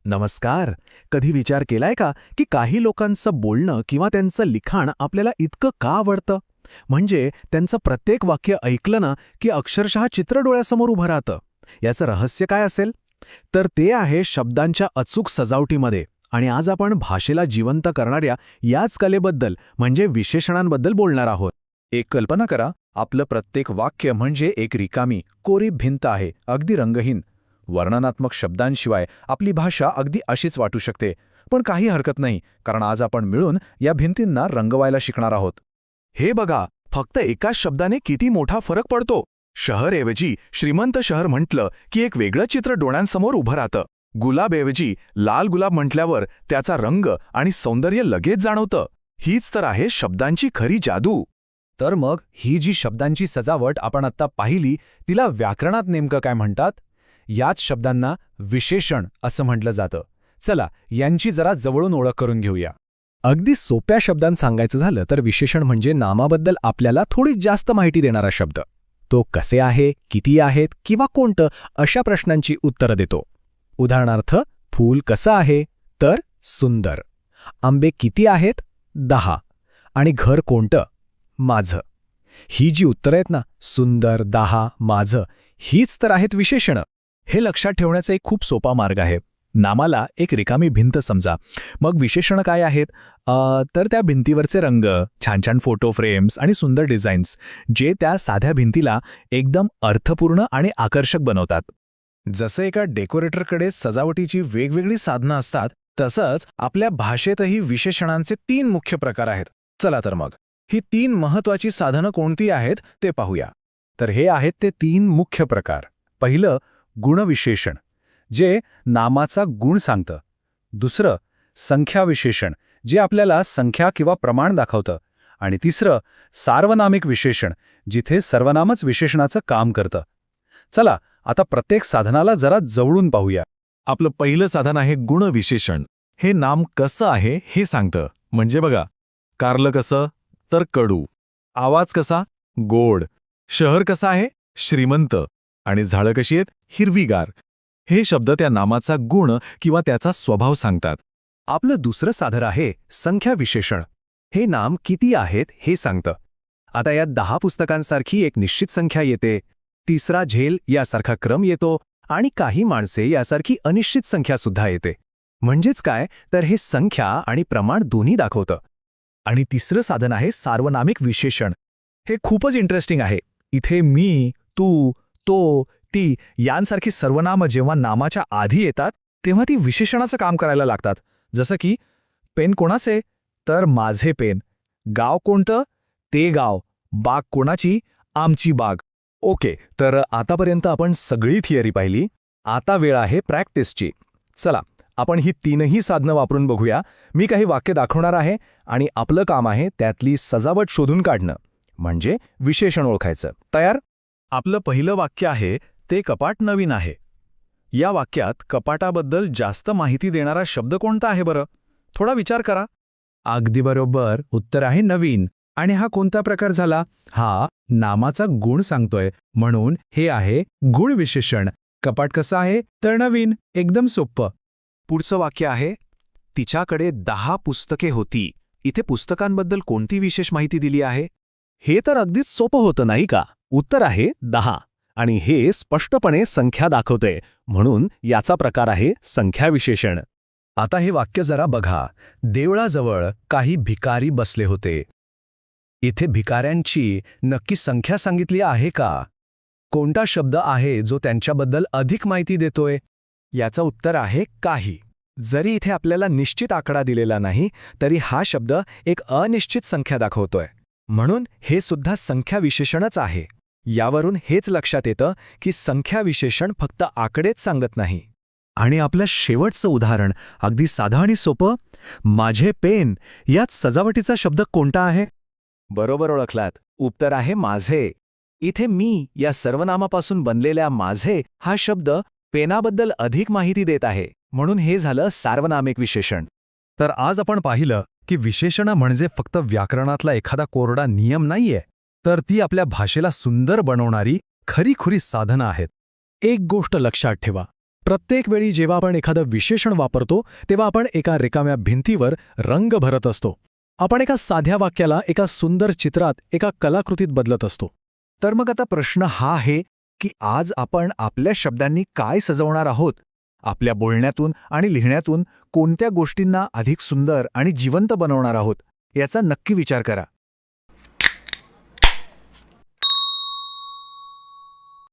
नमस्कार. कधी विचार केलाय का की काही लोकांचं बोलणं किंवा त्यांचं लिखाण आपल्याला इतकं का आवडतं? म्हणजे त्यांचं प्रत्येक वाक्य ऐकलं ना की अक्षरशः चित्र डोळ्यासमोर उभं राहतं. याचं रहस्य काय असेल? तर ते आहे शब्दांच्या अचूक सजावटीमध्ये. आणि आज आपण भाषेला जिवंत करणाऱ्या याच कलेबद्दल म्हणजे विशेषणांबद्दल बोलणार आहोत. एक कल्पना करा, आपलं प्रत्येक वाक्य म्हणजे एक रिकामी, कोरी भिंत आहे, अगदी रंगहीन. वर्णनात्मक शब्दांशिवाय आपली भाषा अगदी अशीच वाटू शकते. पण काही हरकत नाही, कारण आज आपण मिळून या भिंतींना रंगवायला शिकणार आहोत. हे बघा, फक्त एकाच शब्दाने किती मोठा फरक पडतो. शहरऐवजी श्रीमंत शहर म्हटलं की एक वेगळं चित्र डोळ्यांसमोर उभं राहतं. गुलाबऐवजी लाल गुलाब म्हटल्यावर त्याचा रंग आणि सौंदर्य लगेच जाणवतं. हीच तर आहे शब्दांची खरी जादू. तर मग ही जी शब्दांची सजावट आपण आत्ता पाहिली, तिला व्याकरणात नेमकं काय म्हणतात? याच शब्दांना विशेषण असं म्हटलं जातं. चला, यांची जरा जवळून ओळख करून घेऊया. अगदी सोप्या शब्दांत सांगायचं झालं तर विशेषण म्हणजे नामाबद्दल आपल्याला थोडी जास्त माहिती देणारा शब्द. तो कसे आहे, किती आहेत किंवा कोणतं अशा प्रश्नांची उत्तरं देतो. उदाहरणार्थ, फूल कसं आहे तर सुंदर. आंबे किती आहेत? 10. आणि घर कोणतं? माझं. ही जी उत्तरं आहेत ना, सुंदर, 10, माझं, हीच तर आहेत विशेषणं. हे लक्षात ठेवण्याचा एक खूप सोपा मार्ग आहे. नामाला एक रिकामी भिंत समजा. मग विशेषणं काय आहेत? तर त्या भिंतीवरचे रंग, छान छान फोटो फ्रेम्स आणि सुंदर डिझाईन्स, जे त्या साध्या भिंतीला एकदम अर्थपूर्ण आणि आकर्षक बनवतात. जसं एका डेकोरेटरकडे सजावटीची वेगवेगळी साधनं असतात, तसंच आपल्या भाषेतही विशेषणांचे 3 मुख्य प्रकार आहेत. चला तर मग, ही 3 महत्त्वाची साधनं कोणती आहेत ते पाहूया. तर हे आहेत ते 3 मुख्य प्रकार. पहिलं, गुणविशेषण, जे नामाचा गुण सांगतं. दुसरं, संख्याविशेषण, जे आपल्याला संख्या किंवा प्रमाण दाखवतं. आणि तिसरं, सार्वनामिक विशेषण, जिथे सर्वनामच विशेषणाचं काम करतं. चला, आता प्रत्येक साधनाला जरा जवळून पाहूया. आपलं पहिलं साधन आहे गुणविशेषण. हे नाम कसं आहे हे सांगतं. म्हणजे बघा, कारलं कसं तर कडू, आवाज कसा गोड, शहर कसं आहे श्रीमंत, आणि झाडं कशी आहेत हिरवीगार. हे शब्द त्या नामाचा गुण किंवा त्याचा स्वभाव सांगतात. आपलं दुसरं साधन आहे संख्या विशेषण. हे नाम किती आहेत हे सांगतं. आता यात 10 पुस्तकांसारखी एक निश्चित संख्या येते, तिसरा झेल यासारखा क्रम येतो, आणि काही माणसे यासारखी अनिश्चित संख्या सुद्धा येते. म्हणजेच काय, तर हे संख्या आणि प्रमाण दोन्ही दाखवतं. आणि तिसरं साधन आहे सार्वनामिक विशेषण. हे खूपच इंटरेस्टिंग आहे. इथे मी, तू, तो, ती यांसारखी सर्वनामं जेव्हा नामाच्या आधी येतात, तेव्हा ती विशेषणाचं काम करायला लागतात. जसं की, पेन कोणाचे तर माझे पेन, गाव कोणतं ते गाव, बाग कोणाची आमची बाग. ओके, तर आतापर्यंत आपण सगळी थिअरी पाहिली. आता वेळ आहे प्रॅक्टिसची. चला, आपण ही 3ही साधनं वापरून बघूया. मी काही वाक्य दाखवणार आहे आणि आपलं काम आहे त्यातली सजावट शोधून काढणं, म्हणजे विशेषण ओळखायचं. तयार? आपलं पहिलं वाक्य आहे, ते कपाट नवीन आहे. या वाक्यात कपाटाबद्दल जास्त माहिती देणारा शब्द कोणता आहे बरं? थोडा विचार करा. अगदी बरोबर, उत्तर आहे नवीन. आणि हा कोणता प्रकार झाला? हा नामाचा गुण सांगतोय, म्हणून हे आहे गुणविशेषण. कपाट कसं आहे तर नवीन, एकदम सोपं. पुढचं वाक्य आहे, तिच्याकडे 10 पुस्तके होती. इथे पुस्तकांबद्दल कोणती विशेष माहिती दिली आहे? हे तर अगदीच सोपं होतं नाही का? उत्तर आहे 10. आणि हे स्पष्टपणे संख्या दाखवते, म्हणून याचा प्रकार आहे संख्या विशेषण. आता हे वाक्य जरा बघा. देवळाजवळ काही भिकारी बसले होते. इथे भिकाऱ्यांची नक्की संख्या सांगितली आहे का? कोणता शब्द आहे जो त्यांच्याबद्दल अधिक माहिती देतोय? याचं उत्तर आहे काही. जरी इथे आपल्याला निश्चित आकडा दिलेला नाही, तरी हा शब्द एक अनिश्चित संख्या दाखवतोय, म्हणून हे सुद्धा संख्या विशेषणच आहे. यावरून हेच लक्षात येतं की संख्या विशेषण फक्त आकडेच सांगत नाही. आणि आपलं शेवटचं उदाहरण अगदी साधं आणि सोपं. माझे पेन यात सजावटीचा शब्द कोणता आहे? बरोबर ओळखलात, उत्तर आहे माझे. इथे मी या सर्वनामापासून बनलेल्या माझे हा शब्द पेनाबद्दल अधिक माहिती देत आहे, म्हणून हे झालं सार्वनामिक विशेषण. तर आज आपण पाहिलं की विशेषणं म्हणजे फक्त व्याकरणातला एखादा कोरडा नियम नाहीये, तर ती आपल्या भाषेला सुंदर बनवणारी खरीखुरी साधनं आहेत. एक गोष्ट लक्षात ठेवा, प्रत्येक वेळी जेव्हा आपण एखादं विशेषण वापरतो तेव्हा आपण एका रिकाम्या भिंतीवर रंग भरत असतो. आपण एका साध्या वाक्याला एका सुंदर चित्रात, एका कलाकृतीत बदलत असतो. तर मग आता प्रश्न हा आहे की आज आपण आपल्या शब्दांनी काय सजवणार आहोत? आपल्या बोलण्यातून आणि लिहिण्यातून कोणत्या गोष्टींना अधिक सुंदर आणि जिवंत बनवणार आहोत याचा नक्की विचार करा.